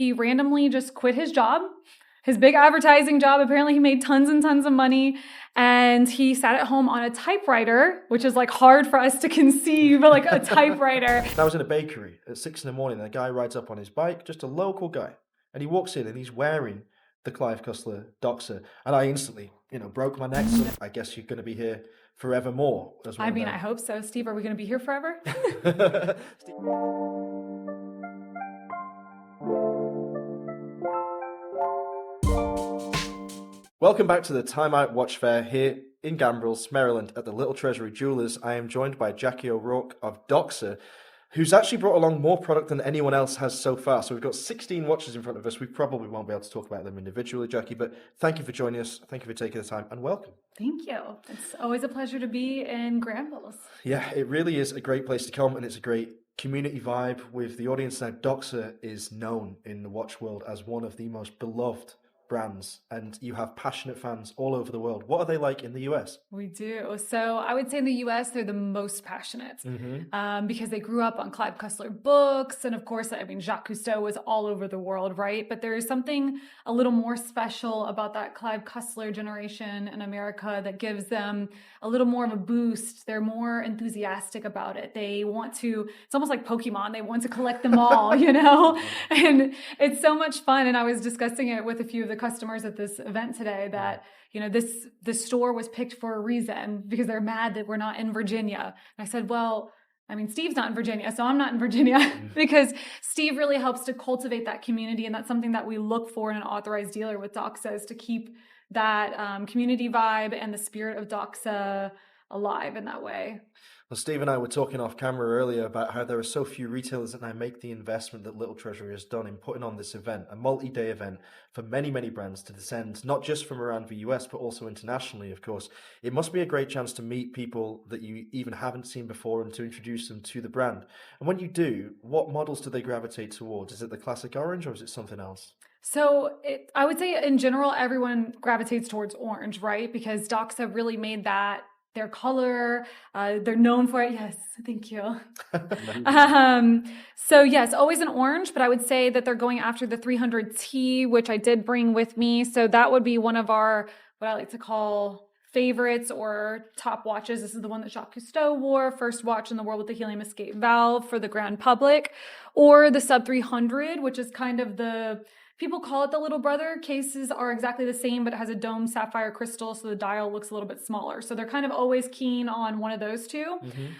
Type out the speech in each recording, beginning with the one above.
He randomly just quit his job, his big advertising job. Apparently he made tons and tons of money, and he sat at home on a typewriter, which is like hard for us to conceive, but like a typewriter. I was in a bakery at 6 a.m, and a guy rides up on his bike, just a local guy, and he walks in and he's wearing the Clive Cussler DOXA, and I instantly, broke my neck. So I guess you're going to be here forevermore as well. I mean, I hope so. Steve, are we going to be here forever? Welcome back to the Time Out Watch Fair here in Gambrills, Maryland at the Little Treasury Jewelers. I am joined by Jackie O'Rourke of DOXA, who's actually brought along more product than anyone else has so far. So we've got 16 watches in front of us. We probably won't be able to talk about them individually, Jackie, but thank you for joining us. Thank you for taking the time, and welcome. Thank you. It's always a pleasure to be in Granville. Yeah, it really is a great place to come, and it's a great community vibe with the audience. Now, DOXA is known in the watch world as one of the most beloved brands, and you have passionate fans all over the world. What are they like in the US? We do. So I would say in the US, they're the most passionate because they grew up on Clive Cussler books. And of course, I mean, Jacques Cousteau was all over the world, right? But there is something a little more special about that Clive Cussler generation in America that gives them a little more of a boost. They're more enthusiastic about it. They want to, it's almost like Pokemon. They want to collect them all, and it's so much fun. And I was discussing it with a few of the customers at this event today that, this store was picked for a reason because they're mad that we're not in Virginia. And I said, well, I mean, Steve's not in Virginia, so I'm not in Virginia because Steve really helps to cultivate that community. And that's something that we look for in an authorized dealer with DOXA, is to keep that community vibe and the spirit of DOXA alive in that way. Well, Steve and I were talking off camera earlier about how there are so few retailers that now make the investment that Little Treasury has done in putting on this event, a multi-day event for many, many brands to descend, not just from around the US, but also internationally, of course. It must be a great chance to meet people that you even haven't seen before and to introduce them to the brand. And when you do, what models do they gravitate towards? Is it the classic orange or is it something else? So I would say in general, everyone gravitates towards orange, right? Because DOXA really made that their color. They're known for it. Yes, thank you. So yes, always an orange, but I would say that they're going after the 300T, which I did bring with me. So that would be one of our, what I like to call favorites or top watches. This is the one that Jacques Cousteau wore, first watch in the world with the helium escape valve for the grand public, or the sub 300, which is kind of people call it the little brother. Cases are exactly the same, but it has a dome sapphire crystal, so the dial looks a little bit smaller. So they're kind of always keen on one of those two.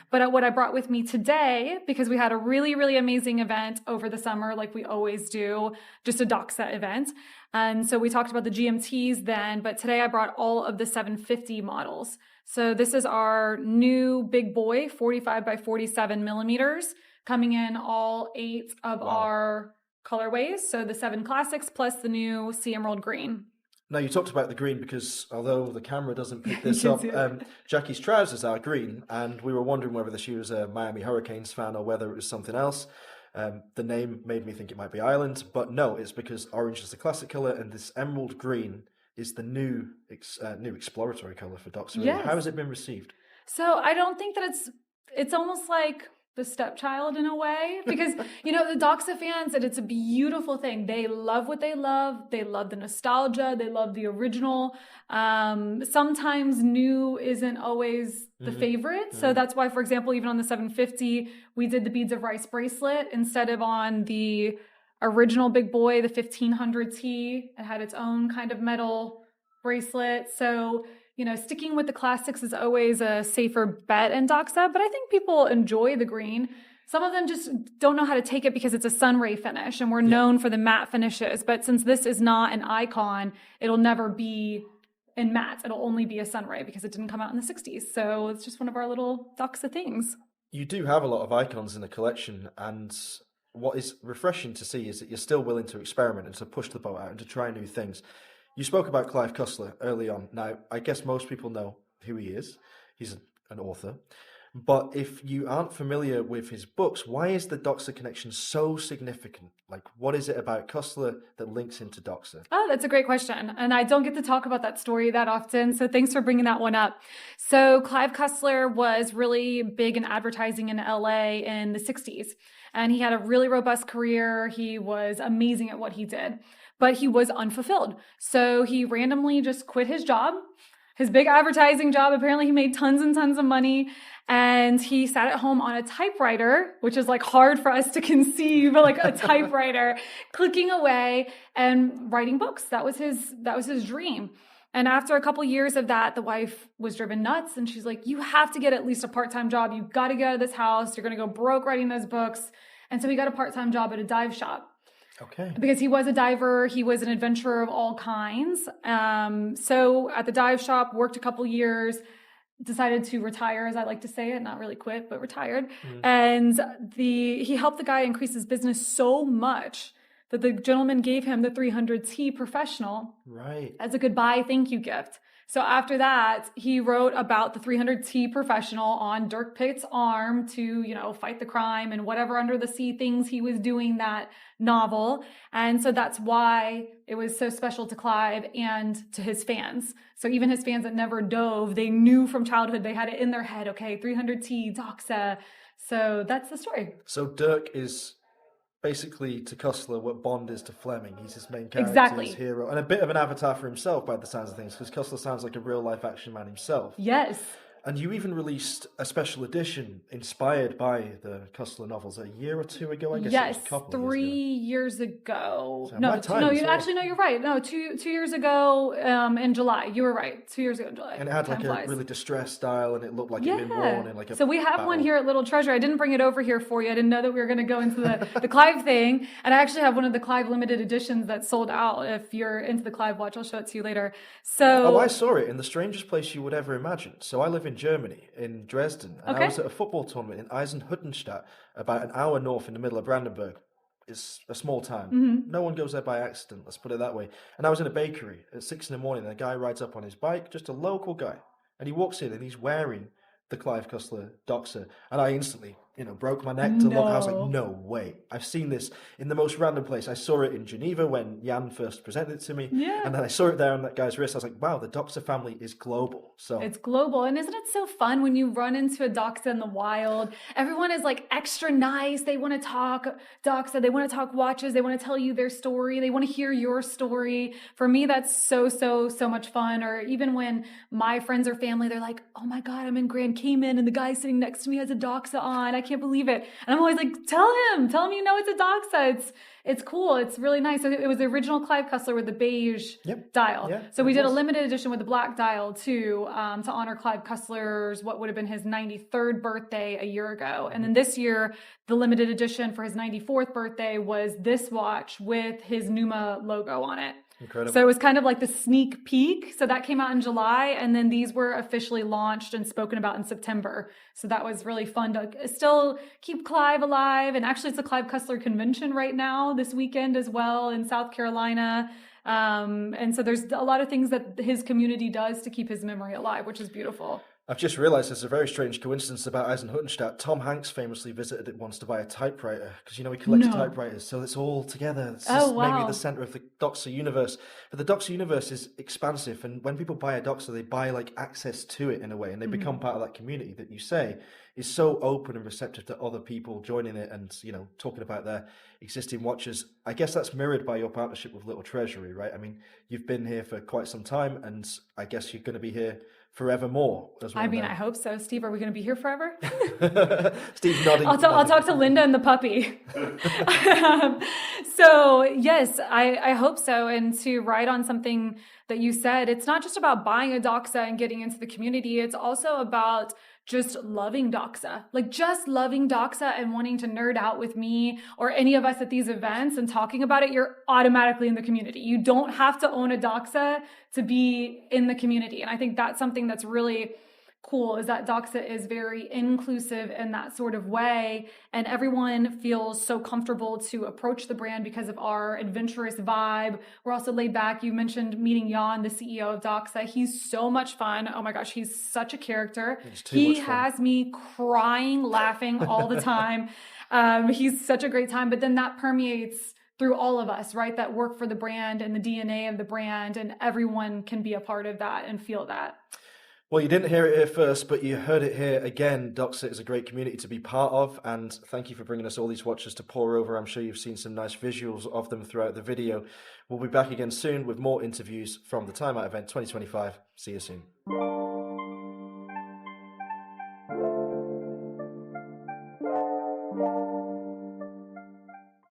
But what I brought with me today, because we had a really, really amazing event over the summer, like we always do, just a DOXA event. And so we talked about the GMTs then, but today I brought all of the 750 models. So this is our new big boy, 45 by 47 millimeters, coming in all 8 of our colorways. So the 7 classics plus the new sea emerald green. Now, you talked about the green because although the camera doesn't pick this up, Jackie's trousers are green, and we were wondering whether she was a Miami Hurricanes fan or whether it was something else. The name made me think it might be Ireland, but no, it's because orange is the classic color and this emerald green is the new exploratory color for DOXA. Really. Yes. How has it been received? So I don't think that it's almost like the stepchild in a way, because the DOXA fans, and it's a beautiful thing. They love what they love. They love the nostalgia. They love the original. Sometimes new isn't always the favorite. So that's why, for example, even on the 750, we did the beads of rice bracelet instead of on the original big boy, the 1500T. It had its own kind of metal bracelet. So sticking with the classics is always a safer bet in DOXA, but I think people enjoy the green. Some of them just don't know how to take it because it's a sunray finish, and we're known for the matte finishes. But since this is not an icon, it'll never be in matte. It'll only be a sunray because it didn't come out in the 60s. So it's just one of our little DOXA things. You do have a lot of icons in the collection, and what is refreshing to see is that you're still willing to experiment and to push the boat out and to try new things. You spoke about Clive Cussler early on. Now, I guess most people know who he is. He's an author. But if you aren't familiar with his books, why is the DOXA connection so significant? Like, what is it about Cussler that links into DOXA? Oh, that's a great question. And I don't get to talk about that story that often. So thanks for bringing that one up. So Clive Cussler was really big in advertising in LA in the 60s. And he had a really robust career. He was amazing at what he did, but he was unfulfilled. So he randomly just quit his job, his big advertising job. Apparently he made tons and tons of money. And he sat at home on a typewriter, which is like hard for us to conceive, like a typewriter, clicking away and writing books. That was his dream. And after a couple years of that, the wife was driven nuts, and she's like, "You have to get at least a part-time job. You've got to get out of this house. You're going to go broke writing those books." And so he got a part-time job at a dive shop. Okay. Because he was a diver, he was an adventurer of all kinds. So at the dive shop, worked a couple years, decided to retire, as I like to say it, not really quit, but retired. And he helped the guy increase his business so much that the gentleman gave him the 300T Professional as a goodbye thank you gift. So after that, he wrote about the 300T Professional on Dirk Pitt's arm to, fight the crime and whatever under the sea things he was doing that novel. And so that's why it was so special to Clive and to his fans. So even his fans that never dove, they knew from childhood, they had it in their head, okay, 300T, DOXA. So that's the story. So Dirk is basically to Cussler what Bond is to Fleming. He's his main character, Exactly. his hero, and a bit of an avatar for himself by the sounds of things, because Cussler sounds like a real-life action man himself. Yes. And you even released a special edition inspired by the Cussler novels a year or two ago, I guess. Yes, it was a couple 3 of years ago. So No, my time no, as well. actually, no, you're right. No, two years ago in July. You were right. 2 years ago in July. And it had Time like flies. a really distressed style, and it looked like it'd been worn in like a So we have one battle. here at Little Treasure. I didn't bring it over here for you. I didn't know that we were going to go into the Clive thing. And I actually have one of the Clive limited editions that sold out. If you're into the Clive watch, I'll show it to you later. So Oh, I saw it in the strangest place you would ever imagine. So I live in Germany, in Dresden, and I was at a football tournament in Eisenhüttenstadt, about an hour north in the middle of Brandenburg. It's a small town. No one goes there by accident, let's put it that way. And I was in a bakery at 6 in the morning, and a guy rides up on his bike, just a local guy, and he walks in and he's wearing the Clive Cussler DOXA, and I instantly, broke my neck to look. I was like, no way. I've seen this in the most random place. I saw it in Geneva when Jan first presented it to me, and then I saw it there on that guy's wrist. I was like, wow, the DOXA family is global. So it's global. And isn't it so fun when you run into a DOXA in the wild? Everyone is like extra nice. They want to talk DOXA. They want to talk watches. They want to tell you their story. They want to hear your story. For me, that's so much fun. Or even when my friends or family, they're like, oh my God, I'm in Grand Cayman and the guy sitting next to me has a DOXA on. I can't believe it. And I'm always like, tell him it's a DOXA. It's cool. It's really nice. So it was the original Clive Cussler with the beige dial. Yeah, so we did a limited edition with the black dial too, to honor Clive Cussler's, what would have been his 93rd birthday a year ago. And then this year, the limited edition for his 94th birthday was this watch with his Numa logo on it. incredible. So it was kind of like the sneak peek. So that came out in July, and then these were officially launched and spoken about in September. So that was really fun to still keep Clive alive. And actually, it's a Clive Cussler convention right now this weekend as well in South Carolina. And so there's a lot of things that his community does to keep his memory alive, which is beautiful. I've just realised there's a very strange coincidence about Eisenhüttenstadt. Tom Hanks famously visited it once to buy a typewriter, because, he collects typewriters, so it's all together. It's just maybe the centre of the DOXA universe. But the DOXA universe is expansive, and when people buy a DOXA, they buy like access to it in a way, and they become part of that community that you say is so open and receptive to other people joining it and, talking about their existing watches. I guess that's mirrored by your partnership with Little Treasury, right? I mean, you've been here for quite some time, and I guess you're going to be here forevermore as well. I hope so. Steve, are we going to be here forever? Steve's nodding. I'll talk to Linda and the puppy. So yes, I hope so. And to write on something that you said, it's not just about buying a DOXA and getting into the community. It's also about just loving DOXA, and wanting to nerd out with me or any of us at these events and talking about it. You're automatically in the community. You don't have to own a DOXA to be in the community. And I think that's something that's really cool is that DOXA is very inclusive in that sort of way, and everyone feels so comfortable to approach the brand because of our adventurous vibe. We're also laid back. You mentioned meeting Jan, the CEO of DOXA. He's so much fun. Oh my gosh, he's such a character. It's too He much fun. has me crying, laughing all the time. He's such a great time, but then that permeates through all of us, right? That work for the brand and the DNA of the brand, and everyone can be a part of that and feel that. Well, you didn't hear it here first, but you heard it here again. DOXA is a great community to be part of, and thank you for bringing us all these watches to pore over. I'm sure you've seen some nice visuals of them throughout the video. We'll be back again soon with more interviews from the Time Out event 2025. See you soon.